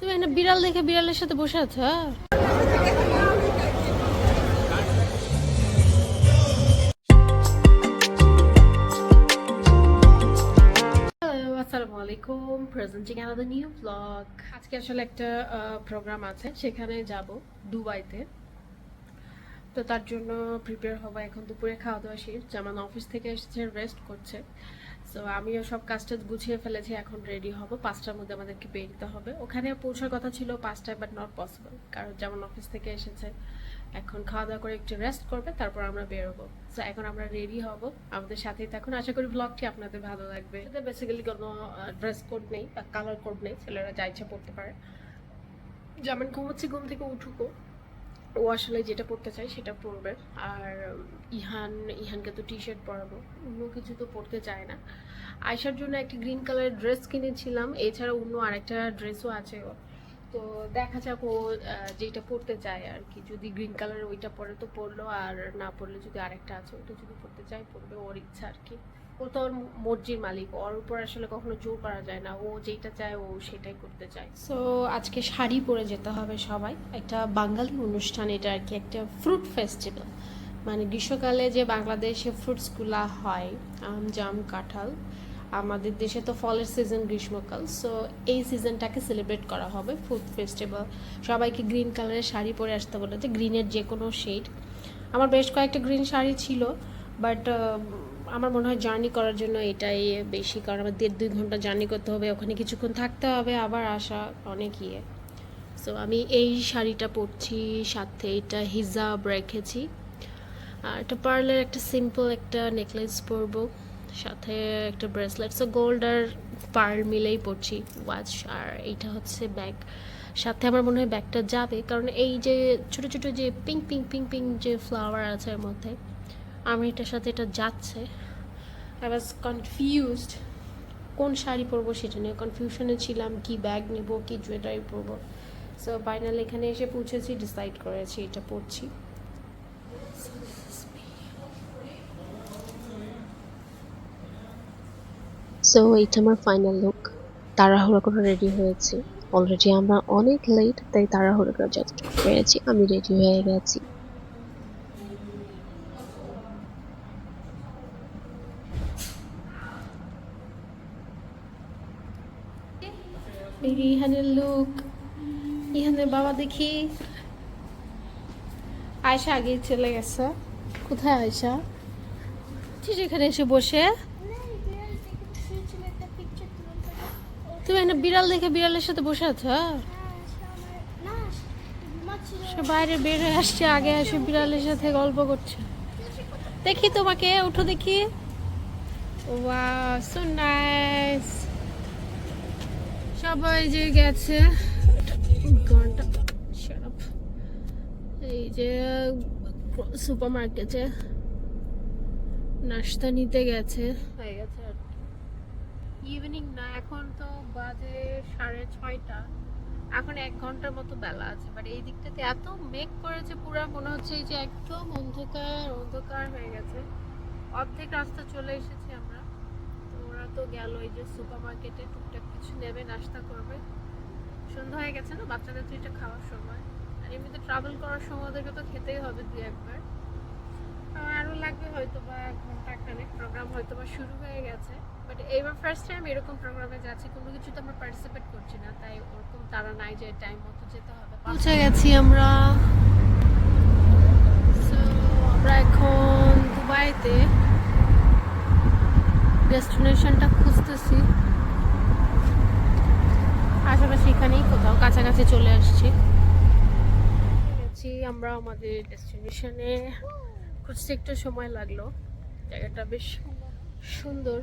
তুমি একটা বিড়াল দেখে বিড়ালের সাথে বসে আছো? হ্যালো, আসসালামু আলাইকুম। Presenting another new blog. আজকে আসলে একটা প্রোগ্রাম আছে, সেখানে যাব দুবাইতে। তো তার জন্য প্রিপেয়ার হবো। এখন দুপুরে খাওয়া দাওয়া শেষ, যেমন অফিস থেকে এসেছে, রেস্ট করছে। সো আমিও সব কাজটা গুছিয়ে ফেলেছি, এখন রেডি হব। 5টার মধ্যে আমাদেরকে বেরোতে হবে। ওখানে পৌঁছার কথা ছিল 5টায়, বাট নট পসিবল, কারণ যেমন অফিস থেকে এসেছে, এখন খাওয়া দাওয়া করে একটু রেস্ট করবে, তারপর আমরা বেরোবো। সো এখন আমরা রেডি হব, আমাদের সাথেই থাকুন। আশা করি ব্লগটি আপনাদের ভালো লাগবে। এতে বেসিক্যালি কোনো ড্রেস কোড নেই বা কালার কোড নেই, ছেলেরা যা ইচ্ছা পড়তে পারে। যেমন ঘুমোচ্ছি, ঘুম থেকে উঠুকো, ও আসলে যেটা পড়তে চাই সেটা পরবে। আর ইহানকে তো টি শার্ট পরাবো, অন্য কিছু তো পরতে চায় না। আয়শার জন্য একটা গ্রিন কালারের ড্রেস কিনেছিলাম, এছাড়া অন্য আরেকটা ড্রেসও আছে ওর। তো দেখা যাক ও যেটা পরতে চায় আর কি। যদি গ্রিন কালারের ওইটা পরে তো পরলো, আর না পরলে যদি আরেকটা আছে ওটা যদি পরতে চায় পরবে, ওর ইচ্ছা আর কি। ও তো ওর মর্জির মালিক, ওর উপর আসলে কখনো জোর করা যায় না। ও যেটা চায় ও সেটাই করতে চায়। সো আজকে শাড়ি পরে যেতে হবে সবাই, একটা বাঙালি অনুষ্ঠান এটা আর কি, একটা ফ্রুট ফেস্টিভ্যাল। মানে গ্রীষ্মকালে যে বাংলাদেশে ফ্রুটসগুলা হয়, আম জাম কাঁঠাল, আমাদের দেশে তো ফলের সিজন গ্রীষ্মকাল। সো এই সিজনটাকে সেলিব্রেট করা হবে ফ্রুট ফেস্টিভ্যাল। সবাইকে গ্রিন কালারের শাড়ি পরে আসতে বলেছে, গ্রিনের যে কোনো শেড। আমার বেশ কয়েকটা গ্রিন শাড়ি ছিল, বাট আমার মনে হয় জার্নি করার জন্য এটাই বেশি, কারণ আমার 1.5-2 ঘন্টা জার্নি করতে হবে, ওখানে কিছুক্ষণ থাকতে হবে, আবার আসা অনেক ইয়ে। সো আমি এই শাড়িটা পরছি, সাথে এটা হিজাব রেখেছি, আর একটা পার্লের একটা সিম্পল একটা নেকলেস পরবো, সাথে একটা ব্রেসলেট। সো গোল্ড আর পার্ল মিলেই পরছি, ওয়াচ। আর এইটা হচ্ছে ব্যাগ, সাথে আমার মনে হয় ব্যাগটা যাবে, কারণ এই যে ছোট ছোট যে পিঙ্ক পিঙ্ক পিঙ্ক পিঙ্ক যে ফ্লাওয়ার আছে এর মধ্যে, আমি এটার সাথে এটা যাচ্ছে। আই ওয়াজ কনফিউজড কোন শাড়ি পরবো, সেটা নিয়ে কনফিউশনে ছিলাম, কি ব্যাগ নেব, কি জুয়েলারি পরবো। সো ফাইনালি এখানে এসে পৌঁছেছি, ডিসাইড করেছি এটা পরছি। সো এইটা আমার ফাইনাল লুক। তাড়াহুড়ো করে রেডি হয়েছি, অলরেডি আমরা অনেক লেট, তাই তাড়াহুড়ো করে যতটুকু পেরেছি আমি রেডি হয়ে গেছি। ইহানের লুক, ইহানের বাবা দেখি। আয়শা আগে চলে গেছে। কোথায় আয়শা? ঠিক এখানে এসে বসে। তুমি একটা বিড়াল দেখে বিড়ালের সাথে বসে আছো? সে বাইরে বের হয়ে আসছে, আগে এসে বিড়ালের সাথে গল্প করছে। দেখি তোমাকে, উঠো দেখি। Wow, so nice. সবাই যে গেছে ঘন্টা, এই যে সুপার মার্কেটে নাস্তা নিতে গেছে, হয়ে গেছে আর ইভিনিং না, এখন তো বাজে 6:30। এখন 1 ঘন্টার মতো বেলা আছে, বাট এই দিকটাতে এত মেঘ করেছে, পুরো মনে হচ্ছে এই যে একদম অন্ধকার অন্ধকার হয়ে গেছে। অর্ধেক রাস্তা চলে এসেছি আমরা। তো ওরা তো গেল এই যে সুপার মার্কেটে টুকটাক কিছু নেবে, নাস্তা করবে। সন্ধ্যা হয়ে গেছে না, বাচ্চাদের তো এটা খাওয়ার সময়, আর এমনিতে ট্রাভেল করার সময় ওদেরকে তো খেতেই হবে 2-1 বার। আরও লাগবে হয়তো বা 1 ঘন্টা খানেক। প্রোগ্রাম হয়তো বা শুরু হয়ে গেছে, বাট এইবার ফার্স্ট টাইম এরকম প্রোগ্রামে যাচ্ছি, কোনো কিছুতে আমরা পার্টিসিপেট করছি না, তাই ওরকম তারা নাই যে টাইম মতো যেতে হবে। পৌঁছে গেছি আমরা। সো আমরা এখন দুবাইতে ডেস্টিনেশনটা খুঁজতেছি, আশেপাশে এখানেই কোথাও কাছাকাছি চলে আসছি। আমরা আমাদের ডেস্টিনেশনে খুঁজতে একটু সময় লাগলো। জায়গাটা বেশ সুন্দর,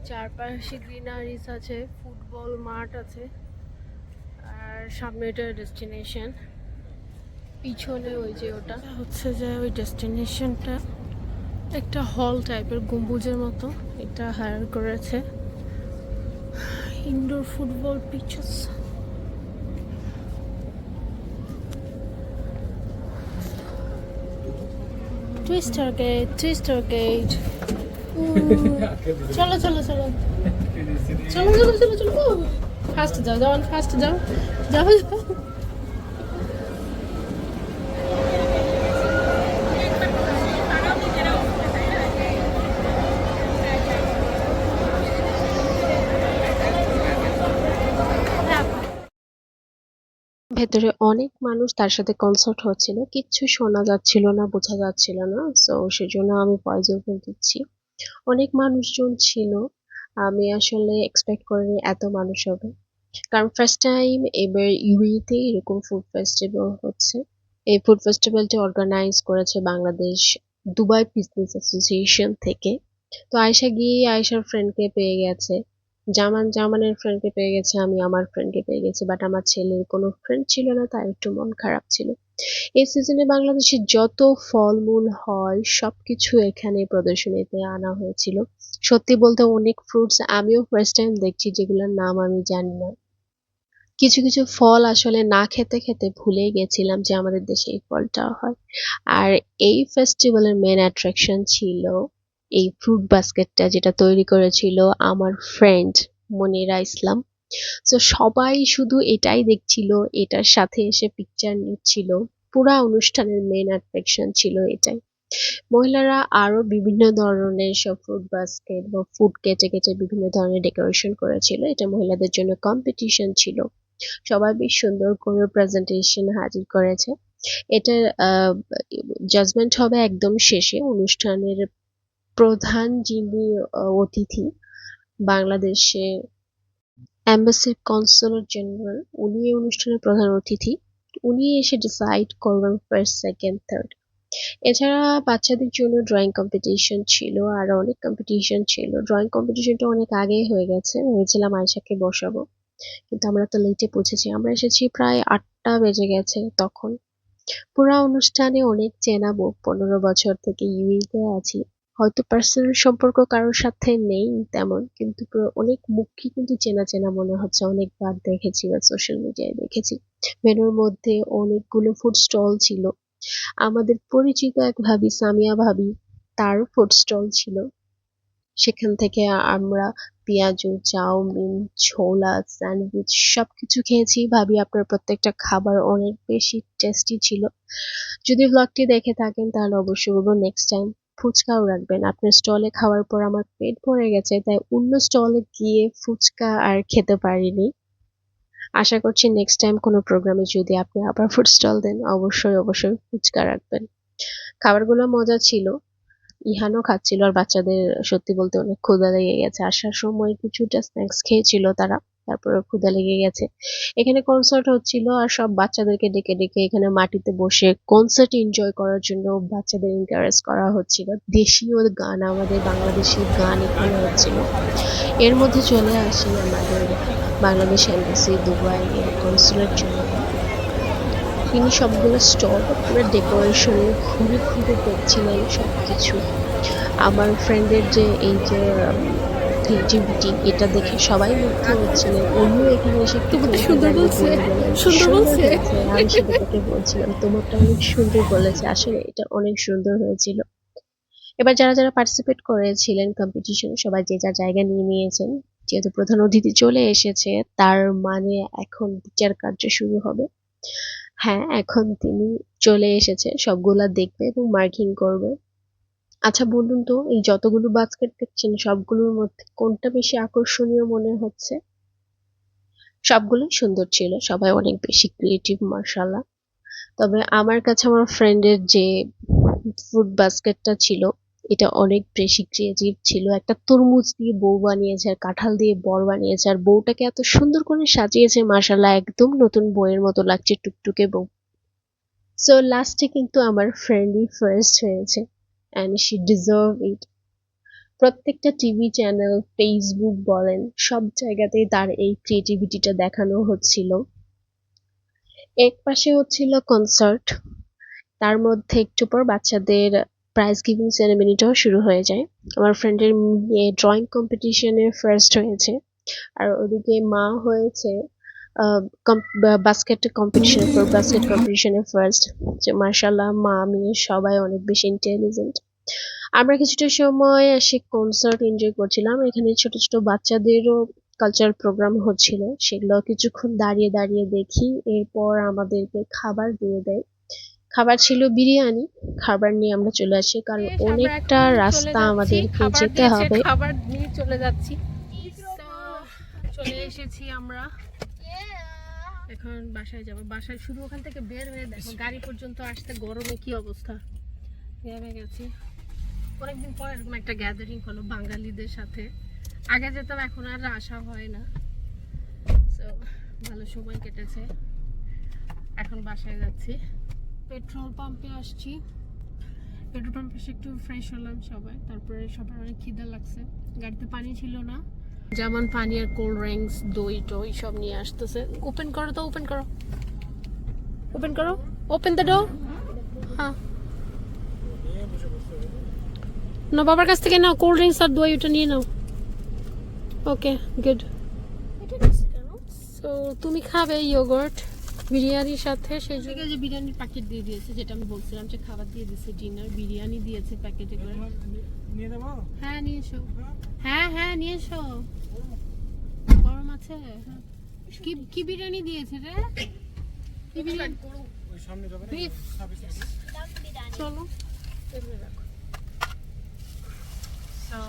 চারপাশে গ্রিনারিস আছে, ফুটবল মাঠ আছে, আর সামনে এটা ডেস্টিনেশন, পিছনে ওই যে ওটা হচ্ছে যে ওই ডেস্টিনেশনটা একটা হল টাইপের গম্বুজের মতো, এটা হায়ার করেছে। Indoor football pitches, twister gate, twister gate. চলো চলো চলো চলো চলো চলো চলো চলো। ফার্স্ট যাও, যাও ফার্স্ট যাও, যাও যাও। ভেতরে অনেক মানুষ, তার সাথে কনসার্ট হচ্ছিল, কিচ্ছু শোনা যাচ্ছিল না, বোঝা যাচ্ছিল না, সো সেজন্য আমি ভয়েস ওভার দিচ্ছি। অনেক মানুষজন ছিল, আমি আসলে এক্সপেক্ট করিনি এত মানুষ হবে, কারণ ফার্স্ট টাইম এবার ইউএতে এরকম ফুড ফেস্টিভ্যাল হচ্ছে। এই ফুড ফেস্টিভ্যালটি অর্গানাইজ করেছে বাংলাদেশ দুবাই বিজনেস অ্যাসোসিয়েশন থেকে। তো আয়শা গিয়ে আয়শার ফ্রেন্ডকে পেয়ে গেছে, জামান জামানের ফ্রেন্ডকে পেয়ে গেছে, আমি আমার ফ্রেন্ডকে পেয়ে গেছি, বাট আমার ছেলের কোনো ফ্রেন্ড ছিল না, তার একটু মন খারাপ ছিল। এই সিজনে বাংলাদেশে যত ফলমূল হয় সবকিছু এখানে প্রদর্শনীতে আনা হয়েছিল। সত্যি বলতে অনেক ফ্রুটস আমিও ফার্স্ট টাইম দেখছি যেগুলোর নাম আমি জানি না। কিছু কিছু ফল আসলে না খেতে খেতে ভুলেই গেছিলাম যে আমাদের দেশে এই ফলটা হয়। আর এই ফেস্টিভ্যালের মেন অ্যাট্রাকশন ছিল এই ফ্রুট বাস্কেটটা, যেটা তৈরি করেছিল আমার ফ্রেন্ড মনিরা ইসলাম। তো সবাই শুধু এটাই দেখছিল, এটার সাথে এসে পিকচার নিচ্ছিল। পুরা অনুষ্ঠানের মেন অ্যাট্রাকশন ছিল এটাই। মহিলারা আরো বিভিন্ন ধরনের সব ফ্রুট বাস্কেট বা ফুড কেটে কেটে বিভিন্ন ধরনের ডেকোরেশন করেছিল, এটা মহিলাদের জন্য কম্পিটিশন ছিল। সবাই বেশ সুন্দর করে প্রেজেন্টেশন হাজির করেছে। এটার জাজমেন্ট হবে একদম শেষে। অনুষ্ঠানের প্রধান যিনি অতিথি, বাংলাদেশে অ্যাম্বাসির কনসুলেট জেনারেল, উনি এই অনুষ্ঠানের প্রধান অতিথি। উনি এসে ডিসাইড করবেন ফার্স্ট সেকেন্ড থার্ড। এছাড়া বাচ্চাদের জন্য ড্রয়িং কম্পিটিশন ছিল, আরো অনেক কম্পিটিশন ছিল। ড্রয়িং কম্পিটিশনটা অনেক আগেই হয়ে গেছে, ভেবেছিলাম আয়শাকে বসাবো, কিন্তু আমরা তো লেটে পৌঁছেছি, আমরা এসেছি প্রায় 8টা বেজে গেছে তখন। পুরা অনুষ্ঠানে অনেক চেনা মুখ, 15 বছর থেকে ইউএইতে আছি, হয়তো পার্সোনাল সম্পর্ক কারোর সাথে নেই তেমন, কিন্তু অনেক মুখই কিন্তু চেনা চেনা মনে হচ্ছে, অনেকবার দেখেছি বা সোশ্যাল মিডিয়ায় দেখেছি। মেনুর মধ্যে অনেকগুলো ফুড স্টল ছিল, আমাদের পরিচিত এক ভাবি সামিয়া ভাবি, তার ফুড স্টল ছিল। সেখান থেকে আমরা পেঁয়াজু, চাউমিন, ছোলা, স্যান্ডউইচ সবকিছু খেয়েছি। ভাবি আপনার প্রত্যেকটা খাবার অনেক বেশি টেস্টি ছিল। যদি ব্লগটি দেখে থাকেন তাহলে অবশ্যই বলবো নেক্সট টাইম ফুচকাও রাখবেন। আপনার স্টলে খাওয়ার পর আমার পেট ভরে গেছে, তাই অন্য স্টলে গিয়ে ফুচকা আর খেতে পারিনি। আশা করছি নেক্সট টাইম কোনো প্রোগ্রামে যদি আপনি আবার ফুড স্টল দেন অবশ্যই অবশ্যই ফুচকা রাখবেন। খাবারগুলো মজা ছিল, ইহানও খাচ্ছিল, আর বাচ্চাদের সত্যি বলতে অনেক ক্ষুধা লেগে গেছে, আসার সময় কিছুটা স্ন্যাক্স খেয়েছিল তারা, তারপরে ক্ষুধা লেগে গেছে। এখানে কনসার্ট হচ্ছিল আর সব বাচ্চাদেরকে ডেকে ডেকে এখানে মাটিতে বসে কনসার্ট এনজয় করার জন্য বাচ্চাদের এনকারেজ করা হচ্ছিল। দেশীয় গান, আমাদের বাংলাদেশি গান এখানে হচ্ছিল। এর মধ্যে চলে আসি আমাদের বাংলাদেশ এম্বাসি দুবাই এর কনসুলেট জেনারেল। তিনি সবগুলো স্টল পুরো ডেকোরেশনে ঘুরে ঘুরে দেখছিলেন সবকিছু। আমার ফ্রেন্ডের যে এই যে ক্রিয়েটিভিটি, এটা দেখে সবাই মুগ্ধ হচ্ছিলেন। উনিও এখানে এসে একটু সুন্দর বলছে, সুন্দর বলছে। আমি সেটা তাকে বলছিলাম তোমারটা অনেক সুন্দর বলেছে, আসলে এটা অনেক সুন্দর হয়েছিল। এবার যারা যারা পার্টিসিপেট করেছিলেন কম্পিটিশনে সবাই যে যার জায়গা নিয়ে নিয়েছেন। যেহেতু প্রধান অতিথি চলে এসেছে, তার মানে এখন বিচার কার্য শুরু হবে। হ্যাঁ, এখন তিনি চলে এসেছে, সবগুলা দেখবে এবং মার্কিং করবে। আচ্ছা বলুন তো, এই যতগুলো বাস্কেট দেখছেন সবগুলোর মধ্যে কোনটা বেশি আকর্ষণীয় মনে হচ্ছে? সবগুলোই সুন্দর ছিল, সবাই অনেক বেশি ক্রিয়েটিভ, মার্শাল্লাহ। তবে আমার কাছে আমার ফ্রেন্ডের যে ফুড বাস্কেটটা ছিল এটা অনেক বেশি ক্রিয়েটিভ ছিল। একটা তরমুজ দিয়ে বউ বানিয়েছে আর কাঁঠাল দিয়ে বর বানিয়েছে, আর বউটাকে এত সুন্দর করে সাজিয়েছে, মাশাল্লাহ একদম নতুন বইয়ের মতো লাগছে, টুকটুকে বউ। সো লাস্টে কিন্তু আমার ফ্রেন্ডই ফার্স্ট হয়েছে, অ্যান্ড শি ডিজার্ভ ইট। প্রত্যেকটা টিভি চ্যানেল, ফেসবুক বলেন, সব জায়গাতেই তার এই ক্রিয়েটিভিটিটা দেখানো হচ্ছিল। এক পাশে হচ্ছিল কনসার্ট, তার মধ্যে একটু পর বাচ্চাদের প্রাইজ গিভিং সেরেমনিটাও শুরু হয়ে যায়। আমার ফ্রেন্ডের মেয়ে ড্রয়িং কম্পিটিশনে ফার্স্ট হয়েছে, আর ওদিকে মা হয়েছে বাস্কেট কম্পিটিশনে, ফ্রুট বাস্কেট কম্পিটিশনে ফার্স্ট। যে মার্শাল্লাহ, মা মেয়ে সবাই অনেক বেশি ইন্টেলিজেন্ট। আমরা কিছুটা সময় এসে কনসার্ট এনজয় করছিলাম, এখানে ছোট ছোট বাচ্চাদেরও কালচারাল প্রোগ্রাম হচ্ছিল, সেগুলো কিছুক্ষণ দাঁড়িয়ে দাঁড়িয়ে দেখি। এরপর আমাদেরকে খাবার দিয়ে দেয়। খাবার ছিল বিরিয়ানি। খাবার নিয়ে আমরা চলে আসি, কারণ বেশ, আমরা অনেকটা এখন চলে রাস্তা যাচ্ছি, আমাদেরকে খাবার যেতে দিয়েছে, হবে। খাবার নিয়ে চলে যাচ্ছি। So, চলে এসেছি আমরা, এখন বাসায় যাব। বাসায় শুধু ওখান থেকে বের হয়ে দেখো গাড়ি পর্যন্ত আসতে গরমে কি অবস্থা, ঘেমে গেছি। অনেকদিন পর এরকম একটা গ্যাদারিং হলো বাঙালিদের সাথে। আগে যেতাম, এখন আর আসা হয় না। So, ভালো সময় কেটেছে। এখন বাসায় যাচ্ছি, পেট্রোল পাম্পে আসছি। পেট্রোল পাম্পে এসে একটু ফ্রেশ হলাম সবাই, তারপরে সবার অনেক খিদা লাগছে। গাড়িতে পানি ছিল না, যেমন পানি আর কোল্ড ড্রিঙ্কস, দই টই সব নিয়ে আসতেছে। ওপেন করো তো, ওপেন করো, ওপেন করো, ওপেন দ্য ডোর। হ্যাঁ, না বাবার কাছ থেকে নাও কোল্ড ড্রিঙ্কস আর দই, ওটা নিয়ে নাও। ওকে, গুড। তো তুমি খাবে ইয়োগার্ট বিরিয়ানির সাথে, সেই জন্য যে বিরিয়ানির প্যাকেট দিয়ে দিয়েছে, যেটা আমি বলছিলাম যে খাবার দিয়ে দিয়েছে, ডিনার বিরিয়ানি দিয়েছে প্যাকেটে করে। হ্যাঁ নিয়ে এসো, হ্যাঁ হ্যাঁ নিয়ে এসো। গরম আছে? কি কি বিরিয়ানি দিয়েছে রে? কি বিরিয়ানি? Beef? চলো এগুলো রাখো। So,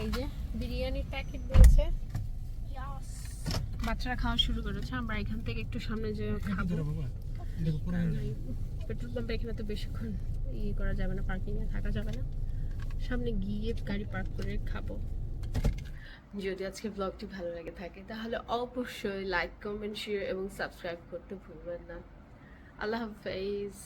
এই যে বিরিয়ানির প্যাকেট দিয়েছে, বাচ্চারা খাওয়া শুরু করেছে। আমরা এখান থেকে একটু সামনে যে খাবো। পেট্রোল পাম্পে এখানে তো বেশিক্ষণ করা যাবে না, পার্কিং এ থাকা যাবে না, সামনে গিয়ে গাড়ি পার্ক করে খাবো। যদি আজকে ব্লগটি ভালো লাগে থাকে তাহলে অবশ্যই লাইক, কমেন্ট, শেয়ার এবং সাবস্ক্রাইব করতে ভুলবেন না। আল্লাহ হাফেজ।